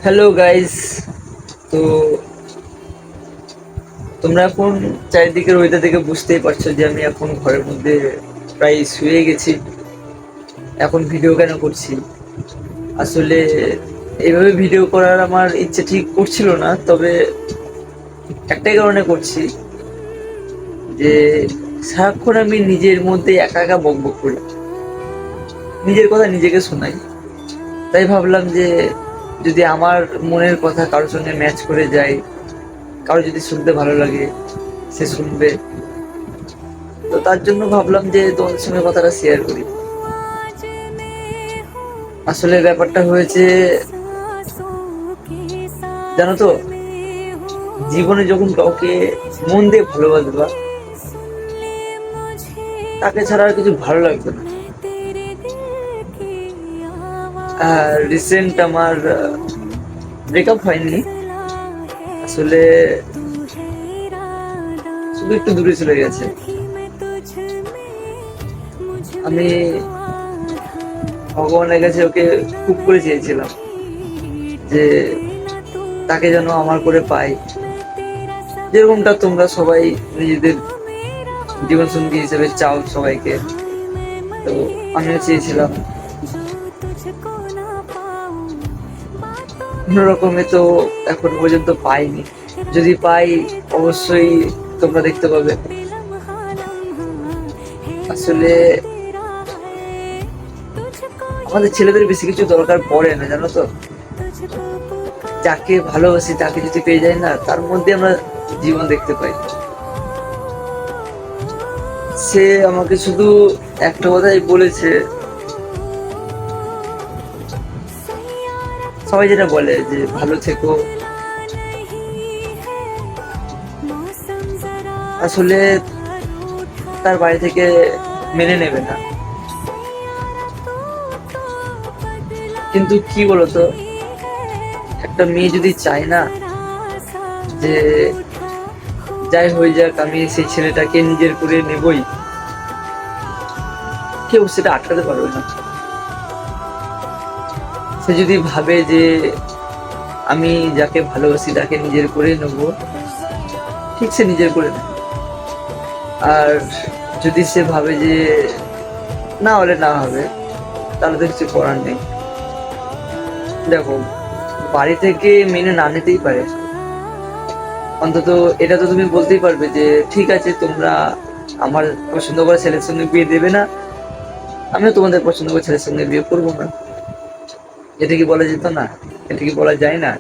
Hello guys. তো তোমরা এখন চারিদিকের ওয়েদার দেখে বুঝতেই পারছো যে আমি এখন ঘরের মধ্যে প্রায় শুয়ে গেছি। এখন ভিডিও কেন করছি, আসলে এইভাবে ভিডিও করার আমার ইচ্ছে ঠিক করছিল না, তবে একটাই কারণে করছি যে সারাক্ষণ আমি নিজের মধ্যে একা একা বকবক করি, নিজের কথা নিজেকে শোনাই। তাই ভাবলাম যে যদি আমার মনের কথা কারোর সঙ্গে ম্যাচ করে যায়, কারো যদি শুনতে ভালো লাগে সে শুনবে, তো তার জন্য ভাবলাম যে তোমাদের সঙ্গে কথাটা শেয়ার করি। আসলে ব্যাপারটা হয়েছে, জানো তো, জীবনে যখন কাউকে মন দিয়ে ভালোবাসবা তাকে ছাড়া আর কিছু ভালো লাগবে না। আর রিসেন্ট আমার ব্রেকআপ হয়নি, আসলে শুধু একটু দূরে চলে গেছে। আমি ভগবানের কাছে ওকে খুব করে চেয়েছিলাম যে তাকে যেন আমার করে পাই, যেরকমটা তোমরা সবাই নিজেদের জীবন সঙ্গী হিসেবে চাও সবাইকে। তো আমিও চেয়েছিলাম, কোনোরকমে তো এখন পর্যন্ত পাইনি। যদি পাই অবশ্যই তোমরা দেখতে পাবে। আসলে আমাদের ছেলেদের বেশি কিছু দরকার পড়ে না, জানো তো। যাকে ভালোবাসি তাকে যদি পেয়ে যায় না, তার মধ্যে আমরা জীবন দেখতে পাই। সে আমাকে শুধু একটা কথাই বলেছে, সবাই যেটা বলে যে ভালো থেকো। আসলে তার বাড়ি থেকে মেনে নেবে না, কিন্তু কি বলতো, একটা মেয়ে যদি চায় না যে যাই হয়ে যাক আমি সেই ছেলেটাকে নিজের করে নেবই, কেউ সেটা আটকাতে পারবে না। সে যদি ভাবে যে আমি যাকে ভালোবাসি তাকে নিজের করে নেব, ঠিক সে নিজের করে নেবে। আর যদি সে ভাবে যে না হলে না হবে, তাহলে তো কিছু করার নেই। দেখো, বাড়ি থেকে মেনে না নিতেই পারে, অন্তত এটা তো তুমি বলতেই পারবে যে ঠিক আছে তোমরা আমার পছন্দ করা ছেলের সঙ্গে বিয়ে দেবে না, আমিও তোমাদের পছন্দ করা ছেলের সঙ্গে বিয়ে করবো না। এটা কি বলা যেত না? এটা কি বলা যায় না?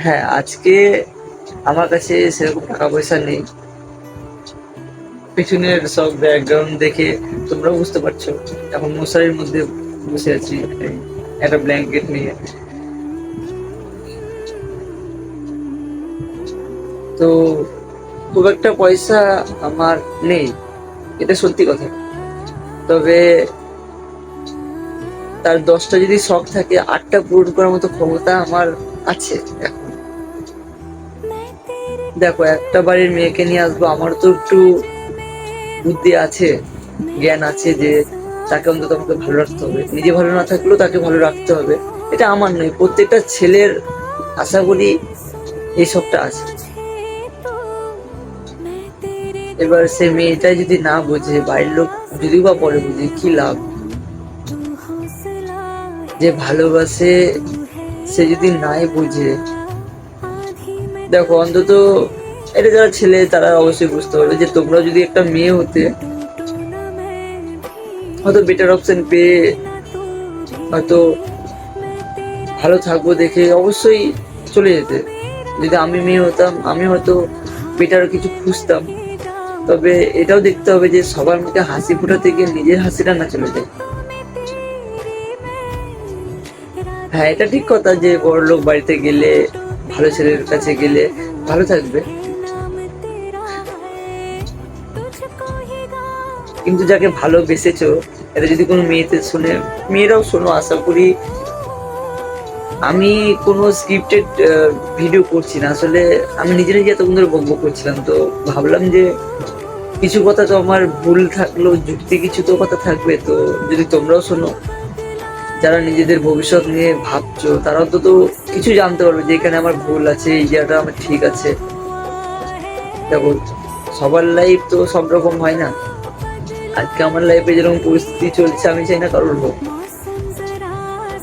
হ্যাঁ, আজকে আমার কাছে সেরকম টাকা পয়সা নেই, পিছনের সব ব্যাকগ্রাউন্ড দেখে তোমরাও বুঝতে পারছো। এখন মশারির মধ্যে বসে আছি একটা ব্ল্যাঙ্কেট নিয়ে। তো খুব একটা পয়সা আমার নেই, এটা সত্যি কথা। তবে তার 10টা যদি শখ থাকে, 8টা পূরণ করার মতো ক্ষমতা আমার আছে এখন। দেখো, একটা বাড়ির মেয়েকে নিয়ে আসবো, আমার তো একটু বুদ্ধি আছে, জ্ঞান আছে যে তাকে অন্তত আমাকে ভালো রাখতে হবে, নিজে ভালো না থাকলেও তাকে ভালো রাখতে হবে। এটা আমার নয়, প্রত্যেকটা ছেলের আশা করি এই সবটা আছে। এবার সে মেয়েটাই যদি না বোঝে, বাড়ির লোক যদিও বা পরে বুঝে, কি লাভ? যে ভালোবাসে সে যদি নাই বুঝে, দেখো অন্তত এটা যারা ছেলে তারা অবশ্যই বুঝতে পারবে যে তোমরা যদি একটা মেয়ে হতে, হয়তো বেটার অপশন পেয়ে হয়তো ভালো থাকবো দেখে অবশ্যই চলে যেতে। যদি আমি মেয়ে হতাম, আমি হয়তো বেটার কিছু খুঁজতাম। তবে এটাও দেখতে হবে যে সবার মুখে হাসি ফোটাতে গিয়ে নিজের হাসিটা না চলে যায়। হ্যাঁ, এটা ঠিক কথা যে বড় লোক বাড়িতে গেলে, ভালো ছেলের কাছে গেলে ভালো থাকবে, কিন্তু যাকে ভালোবেসেছো এটা যদি কোনো মেয়েতে শুনে, মেয়েরাও শোনো আশা করি। আমি কোনো স্ক্রিপ্টেড ভিডিও করছি না, আসলে আমি নিজে নিজে এতক্ষণ ধরে বকবক করছিলাম, তো ভাবলাম যে কিছু কথা তো আমার ভুল থাকলেও যুক্তি কিছু তো কথা থাকবে, তো যদি তোমরাও শোনো যারা নিজেদের ভবিষ্যৎ নিয়ে ভাবছো তারা অন্তত কিছু জানতে পারবে যে এখানে আমার ভুল আছে, এই জায়গাটা আমার ঠিক আছে। দেখো, সবার লাইফ তো সব রকম হয় না। আজকে আমার লাইফে যেরকম পরিস্থিতি চলছে আমি চাই না কারোর হোক।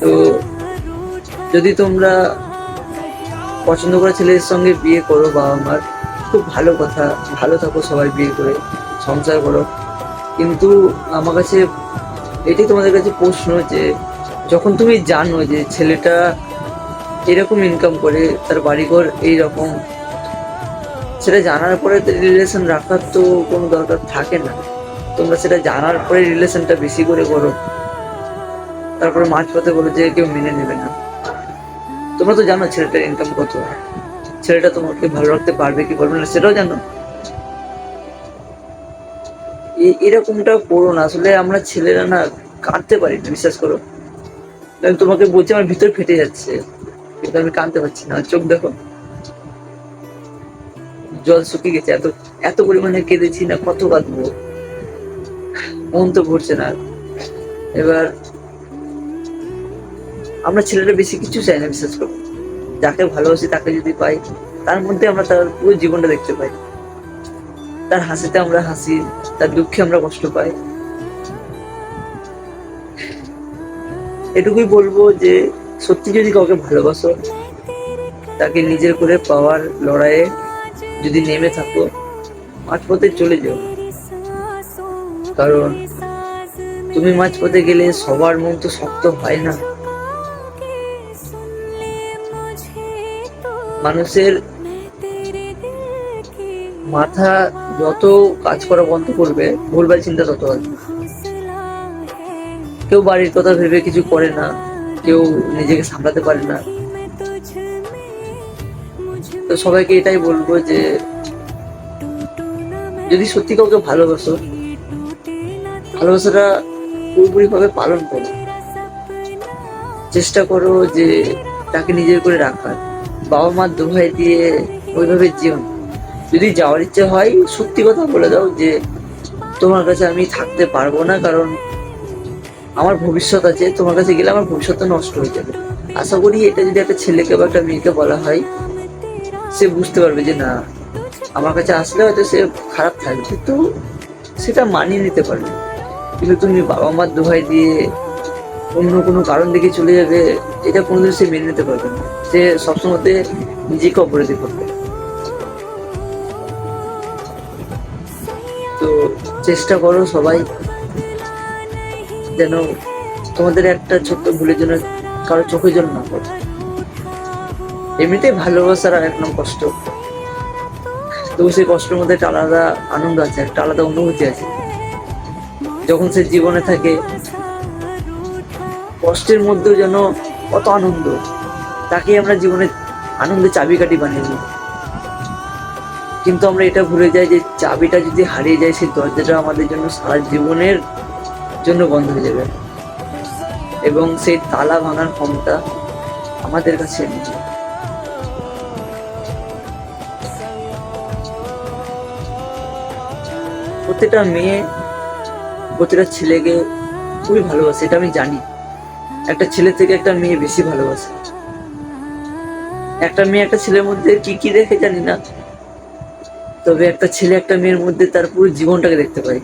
তো যদি তোমরা পছন্দ করা ছেলের সঙ্গে বিয়ে করো, বাবা মার খুব ভালো কথা, ভালো থাকো, সবাই বিয়ে করে সংসার করো। কিন্তু আমার কাছে এটাই তোমাদের কাছে প্রশ্ন যে যখন তুমি জানো যে ছেলেটা এরকম ইনকাম করে, তার বাড়িঘর এইরকম, সেটা জানার পরে রিলেশন রাখার তো কোনো দরকার থাকে না। তোমরা সেটা জানার পরে রিলেশনটা বেশি করে করো, তারপরে মাঝপথে বলো যে কেউ মেনে নেবে না। তোমরা তো জানো ছেলেটার ইনকাম কত, ছেলেটা তোমাকে ভালো রাখতে পারবে কি পারবে না সেটাও জানো। এরকমটা করো না। আসলে আমরা ছেলেরা না কাঁদতে পারি না, বিশ্বাস করো। আমি তোমাকে বলছি আমার ভিতর ফেটে যাচ্ছে, কিন্তু আমি কাঁদতে পারছি না। চোখ দেখো, জল শুকিয়ে গেছে। এত এত পরিমাণে কেঁদেছি না, কত কাঁদবো, মন তো ভরছে না। এবার আমরা ছেলেরা বেশি কিছু চাই না, বিশ্বাস করো। যাকে ভালোবাসি তাকে যদি পাই, তার মধ্যে আমরা তার পুরো জীবনটা দেখতে পাই। তার হাসিতে আমরা হাসি, তার দুঃখে আমরা কষ্ট পাই। এটুকুই বলবো যে সত্যি যদি কাউকে ভালোবাসো, তাকে নিজের করে পাওয়ার লড়াইয়ে যদি নেমে থাকো, মাঝপথে চলে যাও। কারণ তুমি মাঝপথে গেলে সবার মন তো শক্ত হয় না। মানুষের মাথা যত কাজ করা বন্ধ করবে, ভুলভাল চিন্তা তত আসবে। কেউ বাড়ির কথা ভেবে কিছু করে না, কেউ নিজেকে সামলাতে পারে না। তো সবাইকে এটাই বলবো যে যদি সত্যি কাউকে ভালোবাসো, ভালোবাসাটা পুরোপুরি ভাবে পালন করো। চেষ্টা করো যে তাকে নিজের করে রাখার। বাবা মার দোহাই দিয়ে ওইভাবে যেও। যদি যাওয়ার ইচ্ছে হয়, সত্যি কথা বলে দাও যে তোমার কাছে আমি থাকতে পারবো না, কারণ আমার ভবিষ্যৎ আছে, তোমার কাছে গেলে আমার ভবিষ্যৎ নষ্ট হয়ে যাবে। আশা করি এটা যদি একটা ছেলেকে বা একটা মেয়েকে বলা হয়, সে বুঝতে পারবে যে না, আমার কাছে আসলে হয়তো সে খারাপ থাকবে, তো সেটা মানিয়ে নিতে পারবে। কিন্তু তুমি বাবা মার দোহাই দিয়ে অন্য কোনো কারণ দেখে চলে যাবে, এটা কোনোদিন সে মেনে নিতে পারবে না। সে সবসময় নিজেকে অপরাধী করবে। তো চেষ্টা করো সবাই যেন তোমাদের একটা ছোট্ট ভুলের জন্য কারো চোখের জন্য না পড়ে। এমনিতেই ভালোবাসার আর এক নাম কষ্ট, তো সেই কষ্টের মধ্যে একটা আলাদা আনন্দ আছে, একটা আলাদা অনুভূতি আছে। যখন সে জীবনে থাকে, কষ্টের মধ্যেও যেন কত আনন্দ, তাকে আমরা জীবনে আনন্দের চাবিকাঠি বানিয়ে দিই। কিন্তু আমরা এটা ভুলে যাই যে চাবিটা যদি হারিয়ে যায়, সেই দরজাটা আমাদের জন্য সারা জীবনের জন্য বন্ধ হয়ে যাবে, এবং সেই তালা ভাঙার ক্ষমতা আমাদের কাছে নেই। প্রত্যেকটা মেয়ে প্রতিটা ছেলেকে খুবই ভালোবাসে, এটা আমি জানি। একটা ছেলে থেকে একটা মেয়ে বেশি ভালোবাসে। একটা মেয়ে একটা ছেলের মধ্যে কি কি দেখে জানি না, তবে একটা ছেলে একটা মেয়ের মধ্যে তার পুরো জীবনটাকে দেখতে পাই।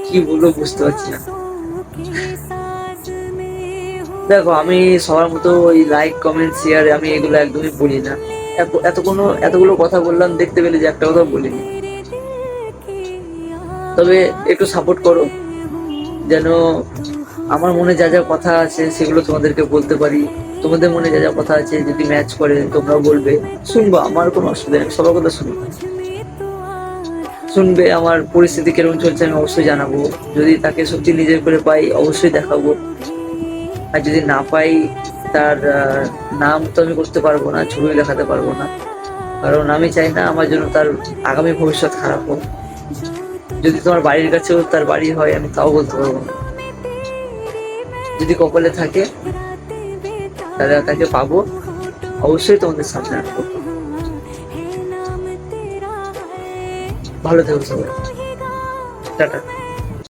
কি বলবো বুঝতে পারছি না। দেখো, আমি সবার মতো ওই লাইক কমেন্ট শেয়ার আমি এগুলো একদমই বলি না। এতগুলো কথা বললাম, দেখতে পেলে যে একটা কথা বলিনি। তবে একটু সাপোর্ট করো, যেন আমার মনে যা যা কথা আছে সেগুলো তোমাদেরকে বলতে পারি। তোমাদের মনে যা যা কথা আছে যদি ম্যাচ করে তোমরাও বলবে, শুনবো, আমার কোনো অসুবিধা নেই। সবার কথা শুনবে, আমার পরিস্থিতি কিরকম চলছে আমি অবশ্যই জানাবো। যদি তাকে সত্যি নিজের করে পাই অবশ্যই দেখাবো, আর যদি না পাই তার নাম তো আমি করতে পারবো না, ছবি দেখাতে পারবো না, কারণ আমি চাই না আমার জন্য তার আগামী ভবিষ্যৎ খারাপ হোক। যদি তোমার বাড়ির কাছেও তার বাড়ি হয় আমি তাও বলতে পারবো না। যদি কপালে থাকে তাহলে তাকে পাবো, অবশ্যই তোমাদের সামনে আসবো। ভালো থেকো সবাই। টাটা।